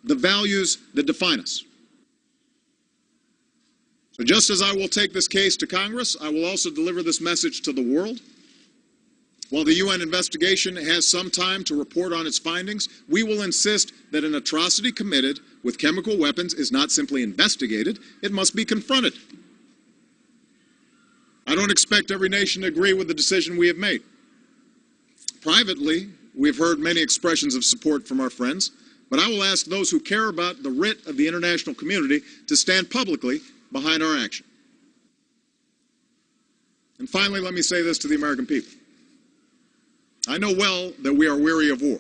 the values that define us. So just as I will take this case to Congress, I will also deliver this message to the world. While the UN investigation has some time to report on its findings, we will insist that an atrocity committed with chemical weapons is not simply investigated, it must be confronted. I don't expect every nation to agree with the decision we have made. Privately, we have heard many expressions of support from our friends, but I will ask those who care about the writ of the international community to stand publicly behind our action. And finally, let me say this to the American people. I know well that we are weary of war.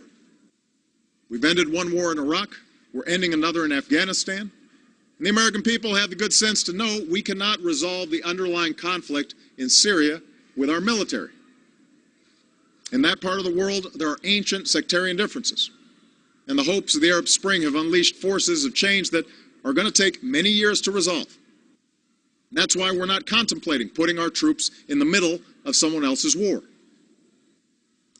We've ended one war in Iraq, we're ending another in Afghanistan, and the American people have the good sense to know we cannot resolve the underlying conflict in Syria with our military. In that part of the world, there are ancient sectarian differences, and the hopes of the Arab Spring have unleashed forces of change that are going to take many years to resolve. That's why we're not contemplating putting our troops in the middle of someone else's war.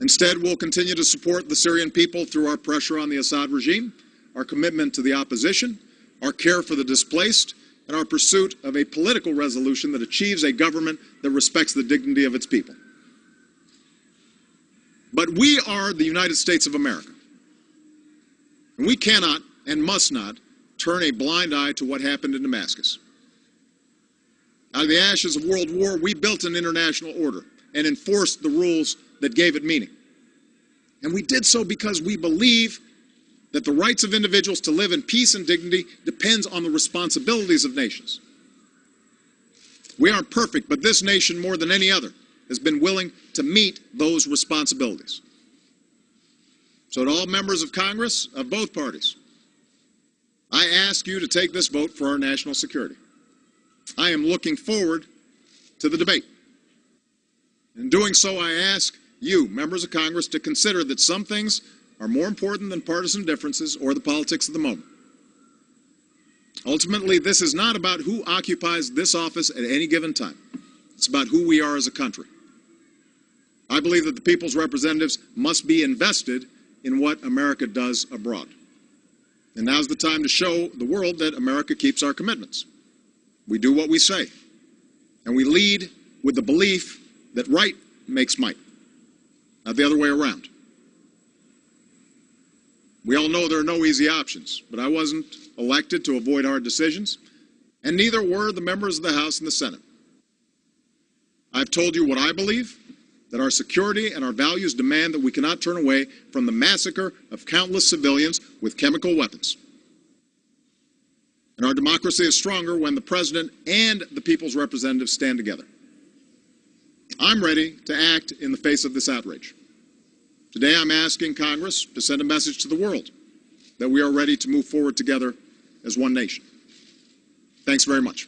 Instead, we'll continue to support the Syrian people through our pressure on the Assad regime, our commitment to the opposition, our care for the displaced, and our pursuit of a political resolution that achieves a government that respects the dignity of its people. But we are the United States of America, and we cannot and must not turn a blind eye to what happened in Damascus. Out of the ashes of World War, we built an international order and enforced the rules that gave it meaning. And we did so because we believe that the rights of individuals to live in peace and dignity depends on the responsibilities of nations. We aren't perfect, but this nation, more than any other, has been willing to meet those responsibilities. So to all members of Congress of both parties, I ask you to take this vote for our national security. I am looking forward to the debate. In doing so, I ask you, members of Congress, to consider that some things are more important than partisan differences or the politics of the moment. Ultimately, this is not about who occupies this office at any given time. It's about who we are as a country. I believe that the people's representatives must be invested in what America does abroad. And now's the time to show the world that America keeps our commitments. We do what we say, and we lead with the belief that right makes might, not the other way around. We all know there are no easy options, but I wasn't elected to avoid hard decisions, and neither were the members of the House and the Senate. I've told you what I believe, that our security and our values demand that we cannot turn away from the massacre of countless civilians with chemical weapons. And our democracy is stronger when the president and the people's representatives stand together. I'm ready to act in the face of this outrage. Today I'm asking Congress to send a message to the world that we are ready to move forward together as one nation. Thanks very much.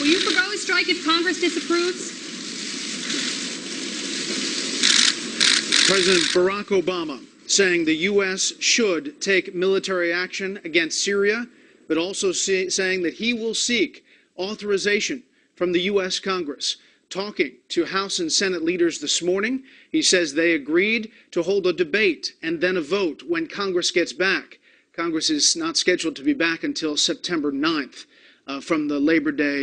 Will you forgo a strike if Congress disapproves? President Barack Obama saying the U.S. should take military action against Syria, but also saying that he will seek authorization from the U.S. Congress. Talking to House and Senate leaders this morning, he says they agreed to hold a debate and then a vote when Congress gets back. Congress is not scheduled to be back until September 9th from the Labor Day